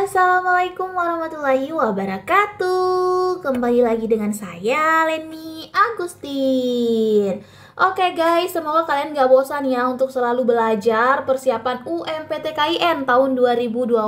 Assalamualaikum warahmatullahi wabarakatuh. Kembali lagi dengan saya, Leni Agustin. Oke guys, semoga kalian gak bosan ya untuk selalu belajar persiapan UMPTKIN tahun 2025.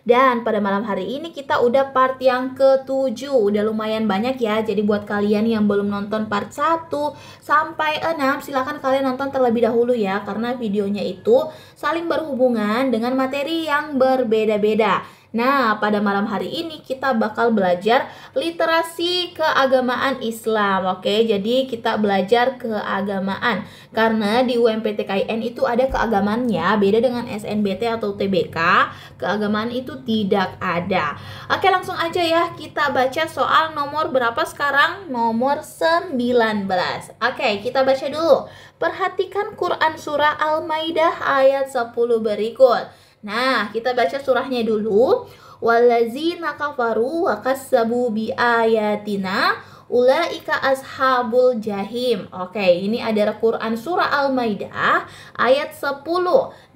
Dan pada malam hari ini kita udah part yang ke-7. Udah lumayan banyak ya. Jadi buat kalian yang belum nonton part 1 sampai 6, silahkan kalian nonton terlebih dahulu ya, karena videonya itu saling berhubungan dengan materi yang berbeda-beda. Nah, pada malam hari ini kita bakal belajar literasi keagamaan Islam. Oke, jadi kita belajar keagamaan. Karena di UMPTKIN itu ada keagamaannya, beda dengan SNBT atau TBK. Keagamaan itu tidak ada. Oke, langsung aja ya, kita baca soal nomor berapa sekarang? Nomor 19. Oke, kita baca dulu. Perhatikan Quran surah Al-Maidah ayat 10 berikut. Nah, kita baca surahnya dulu. Wallazina kafaru wa kassabu bi ayatina ulaika ashabul jahim. Oke, ini ada Quran surah Al-Maidah ayat 10.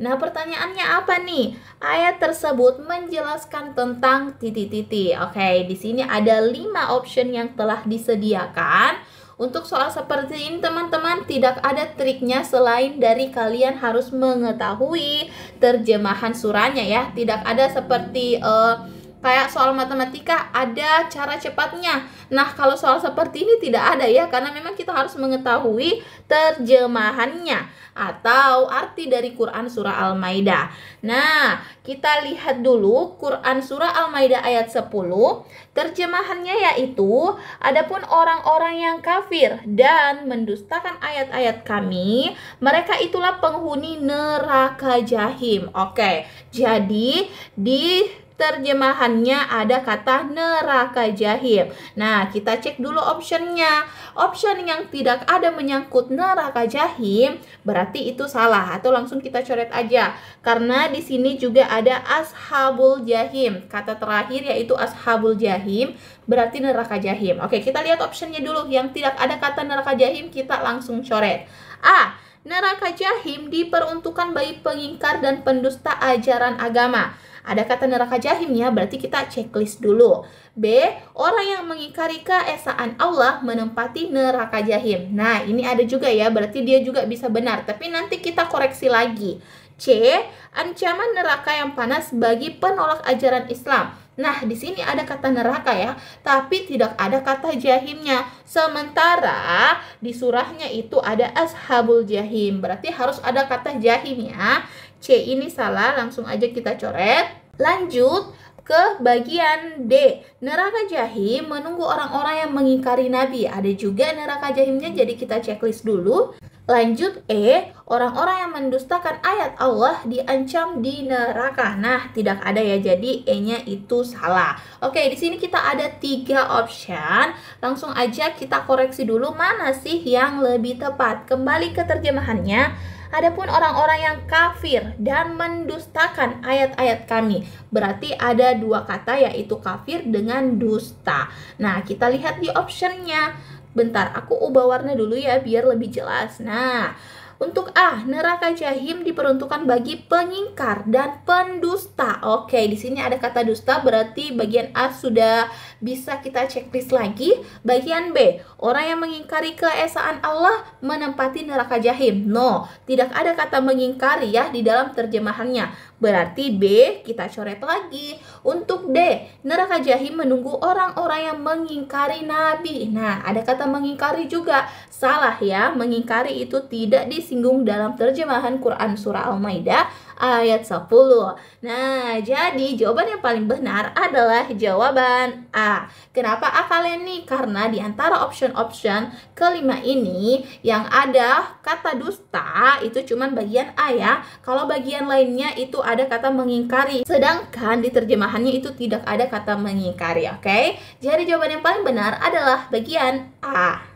Nah, pertanyaannya apa nih? Ayat tersebut menjelaskan tentang titik-titik. Oke, di sini ada 5 option yang telah disediakan. Untuk soal seperti ini teman-teman, tidak ada triknya selain dari kalian harus mengetahui terjemahan surahnya ya. Tidak ada seperti kayak soal matematika ada cara cepatnya. Nah, kalau soal seperti ini tidak ada ya, karena memang kita harus mengetahui terjemahannya atau arti dari Quran surah Al-Maidah. Nah, kita lihat dulu Quran surah Al-Maidah ayat 10. Terjemahannya yaitu, adapun orang-orang yang kafir dan mendustakan ayat-ayat kami, mereka itulah penghuni neraka jahim. Oke, jadi di terjemahannya ada kata neraka jahim. Nah, kita cek dulu optionnya. Option yang tidak ada menyangkut neraka jahim berarti itu salah, atau langsung kita coret aja. Karena di sini juga ada ashabul jahim. Kata terakhir yaitu ashabul jahim berarti neraka jahim. Oke, kita lihat optionnya dulu. Yang tidak ada kata neraka jahim kita langsung coret. A. Neraka jahim diperuntukkan bagi pengingkar dan pendusta ajaran agama. Ada kata neraka jahim ya, berarti kita checklist dulu. B. Orang yang mengingkari keesaan Allah menempati neraka jahim. Nah, ini ada juga ya, berarti dia juga bisa benar. Tapi nanti kita koreksi lagi. C. Ancaman neraka yang panas bagi penolak ajaran Islam. Nah, di sini ada kata neraka ya, tapi tidak ada kata jahimnya. Sementara di surahnya itu ada ashabul jahim, berarti harus ada kata jahim ya. C ini salah, langsung aja kita coret. Lanjut ke bagian D. Neraka jahim menunggu orang-orang yang mengingkari Nabi. Ada juga neraka jahimnya, jadi kita checklist dulu. Lanjut E, orang-orang yang mendustakan ayat Allah diancam di neraka. Nah, tidak ada ya, jadi E-nya itu salah. Oke, di sini kita ada 3 option. Langsung aja kita koreksi dulu mana sih yang lebih tepat. Kembali ke terjemahannya. Adapun orang-orang yang kafir dan mendustakan ayat-ayat kami, berarti ada 2 kata yaitu kafir dengan dusta. Nah, kita lihat di optionnya. Bentar, aku ubah warna dulu ya biar lebih jelas. Nah, untuk A, neraka jahim diperuntukkan bagi pengingkar dan pendusta. Oke, di sini ada kata dusta, berarti bagian A sudah bisa kita checklist lagi. Bagian B, orang yang mengingkari keesaan Allah menempati neraka jahim. No, tidak ada kata mengingkari ya di dalam terjemahannya. Berarti B kita coret lagi. Untuk D, neraka jahim menunggu orang-orang yang mengingkari Nabi. Nah, ada kata mengingkari juga. Salah ya, mengingkari itu tidak disinggung dalam terjemahan Quran surah Al-Maidah ayat 10. Nah, jadi jawaban yang paling benar adalah jawaban A. Kenapa A kalian nih? Karena di antara option-option kelima ini yang ada kata dusta itu cuman bagian A ya. Kalau bagian lainnya itu ada kata mengingkari. Sedangkan di terjemahannya itu tidak ada kata mengingkari, oke? Jadi jawaban yang paling benar adalah bagian A.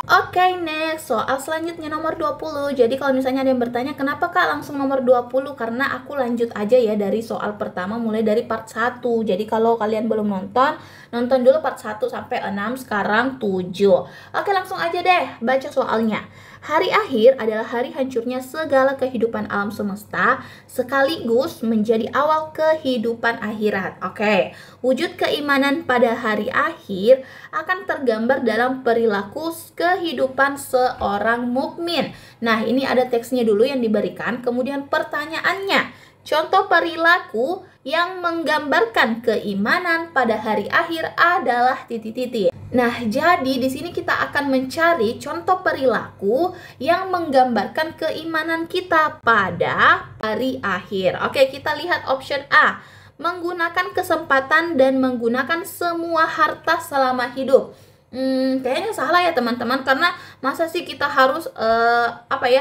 Oke, next. Soal selanjutnya nomor 20. Jadi kalau misalnya ada yang bertanya, kenapa Kak langsung nomor 20? Karena aku lanjut aja ya dari soal pertama mulai dari part 1. Jadi kalau kalian belum nonton, nonton dulu part 1 sampai 6, sekarang 7. Oke, langsung aja deh baca soalnya. Hari akhir adalah hari hancurnya segala kehidupan alam semesta, sekaligus menjadi awal kehidupan akhirat. Oke, wujud keimanan pada hari akhir akan tergambar dalam perilaku kehidupan seorang mukmin. Nah, ini ada teksnya dulu yang diberikan, kemudian pertanyaannya. Contoh perilaku yang menggambarkan keimanan pada hari akhir adalah titik-titik. Nah, jadi di sini kita akan mencari contoh perilaku yang menggambarkan keimanan kita pada hari akhir. Oke, kita lihat option A. Menggunakan kesempatan dan menggunakan semua harta selama hidup. Kayaknya salah ya teman-teman, karena masa sih kita harus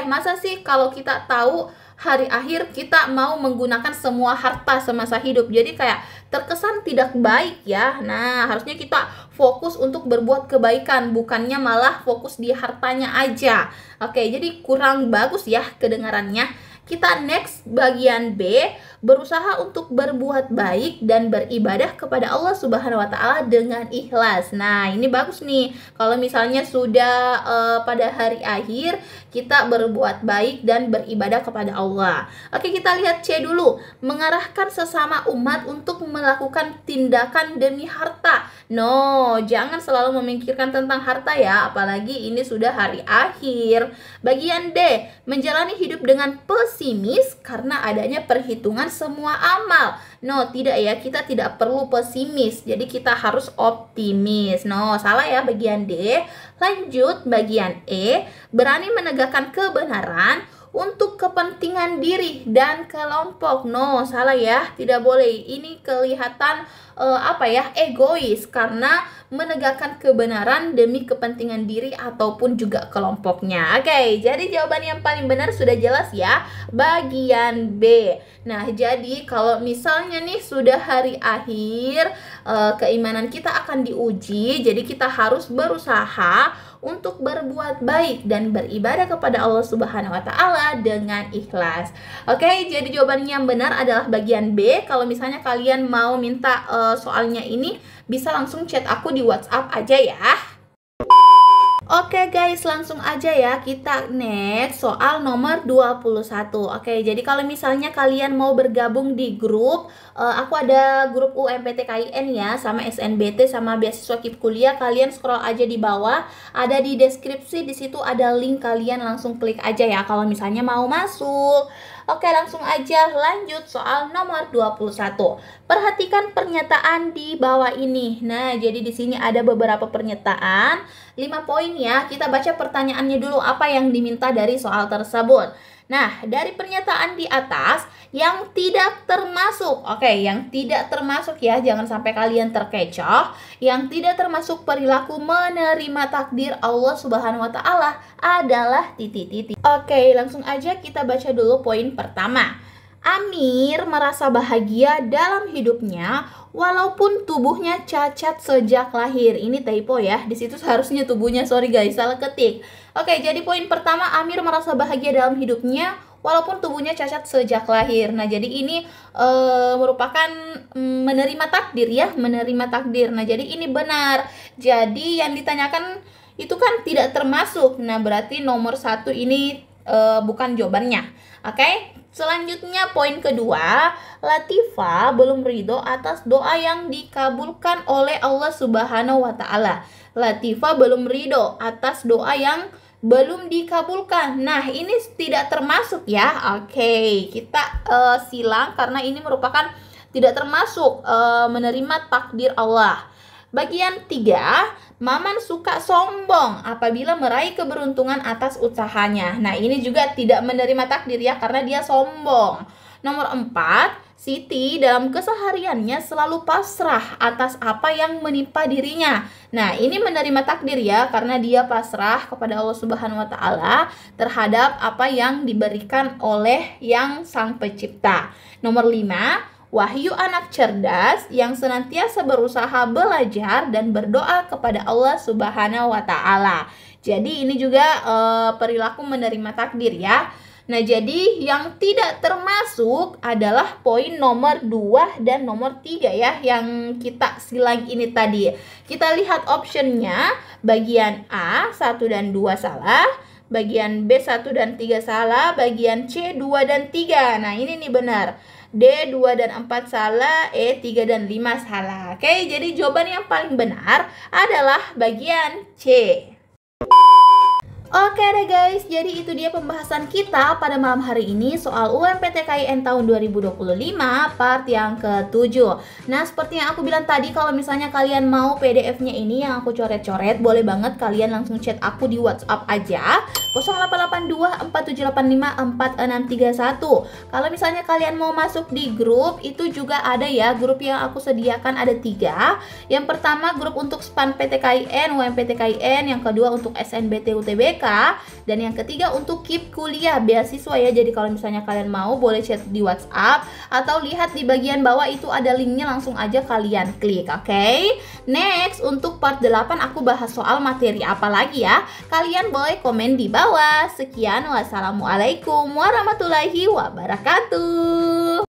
masa sih kalau kita tahu hari akhir kita mau menggunakan semua harta semasa hidup, jadi kayak terkesan tidak baik ya. Nah, harusnya kita fokus untuk berbuat kebaikan, bukannya malah fokus di hartanya aja. Oke, jadi kurang bagus ya kedengarannya. Kita next bagian B, berusaha untuk berbuat baik dan beribadah kepada Allah Subhanahu wa taala dengan ikhlas. Nah, ini bagus nih. Kalau misalnya sudah pada hari akhir kita berbuat baik dan beribadah kepada Allah. Oke, kita lihat C dulu. Mengarahkan sesama umat untuk melakukan tindakan demi harta. No, jangan selalu memikirkan tentang harta ya, apalagi ini sudah hari akhir. Bagian D, menjalani hidup dengan pesimis karena adanya perhitungan semua amal. No, tidak ya, kita tidak perlu pesimis, jadi kita harus optimis. No, salah ya bagian D. Lanjut bagian E, berani menegakkan kebenaran untuk kepentingan diri dan kelompok. No, salah ya, tidak boleh. Ini kelihatan egois karena menegakkan kebenaran demi kepentingan diri ataupun juga kelompoknya. Oke, jadi jawaban yang paling benar sudah jelas ya, bagian B. Nah, jadi kalau misalnya nih sudah hari akhir, keimanan kita akan diuji, jadi kita harus berusaha untuk berbuat baik dan beribadah kepada Allah Subhanahu wa taala dengan ikhlas. Oke, jadi jawaban yang benar adalah bagian B. Kalau misalnya kalian mau minta soalnya ini, bisa langsung chat aku di WhatsApp aja ya. Oke guys, langsung aja ya kita next soal nomor 21. Oke, jadi kalau misalnya kalian mau bergabung di grup, aku ada grup UMPTKIN ya, sama SNBT, sama beasiswa KIP kuliah. Kalian scroll aja di bawah, ada di deskripsi, di situ ada link, kalian langsung klik aja ya kalau misalnya mau masuk. Oke, langsung aja lanjut soal nomor 21. Perhatikan pernyataan di bawah ini. Nah, jadi di sini ada beberapa pernyataan, 5 poin ya. Kita baca pertanyaannya dulu, apa yang diminta dari soal tersebut. Nah, dari pernyataan di atas, yang tidak termasuk. Oke, yang tidak termasuk ya, jangan sampai kalian terkecoh. Yang tidak termasuk perilaku menerima takdir Allah Subhanahu wa taala adalah titik-titik. Oke, langsung aja kita baca dulu poin pertama. Amir merasa bahagia dalam hidupnya walaupun tubuhnya cacat sejak lahir. Ini typo ya, di situ seharusnya tubuhnya, sorry guys, salah ketik. Oke, jadi poin pertama, Amir merasa bahagia dalam hidupnya walaupun tubuhnya cacat sejak lahir. Nah, jadi ini merupakan menerima takdir ya, menerima takdir. Nah, jadi ini benar. Jadi yang ditanyakan itu kan tidak termasuk. Nah, berarti nomor 1 ini bukan jawabannya. Oke, selanjutnya poin kedua, Latifah belum ridho atas doa yang dikabulkan oleh Allah Subhanahu wa taala. Latifah belum ridho atas doa yang belum dikabulkan. Nah, ini tidak termasuk ya. Oke, kita silang karena ini merupakan tidak termasuk menerima takdir Allah. Bagian 3, Maman suka sombong apabila meraih keberuntungan atas usahanya. Nah, ini juga tidak menerima takdir ya, karena dia sombong. Nomor 4, Siti dalam kesehariannya selalu pasrah atas apa yang menimpa dirinya. Nah, ini menerima takdir ya, karena dia pasrah kepada Allah Subhanahu wa taala terhadap apa yang diberikan oleh Yang Sang Pencipta. Nomor 5, Wahyu anak cerdas yang senantiasa berusaha belajar dan berdoa kepada Allah Subhanahu wa Ta'ala. Jadi ini juga perilaku menerima takdir ya. Nah, jadi yang tidak termasuk adalah poin nomor 2 dan nomor 3 ya, yang kita silang ini tadi. Kita lihat optionnya, bagian A 1 dan 2 salah, bagian B 1 dan 3 salah, bagian C 2 dan 3. Nah, ini nih benar. D 2 dan 4 salah, E 3 dan 5 salah. Oke, jadi jawaban yang paling benar adalah bagian C. Oke deh guys, jadi itu dia pembahasan kita pada malam hari ini soal UMPTKIN tahun 2025 part yang ke-7. Nah, seperti yang aku bilang tadi, kalau misalnya kalian mau PDF-nya ini yang aku coret-coret, boleh banget kalian langsung chat aku di WhatsApp aja 0882 4785461. Kalau misalnya kalian mau masuk di grup, itu juga ada ya, grup yang aku sediakan ada 3. Yang pertama grup untuk SPAN PTKIN, UMPTKIN, yang kedua untuk SNBT UTBK, dan yang ketiga untuk KIP kuliah beasiswa ya. Jadi kalau misalnya kalian mau, boleh chat di WhatsApp atau lihat di bagian bawah itu ada linknya, langsung aja kalian klik. Oke. Next, untuk part 8 aku bahas soal materi apa lagi ya. Kalian boleh komen di bawah. Sekian, wassalamualaikum warahmatullahi wabarakatuh.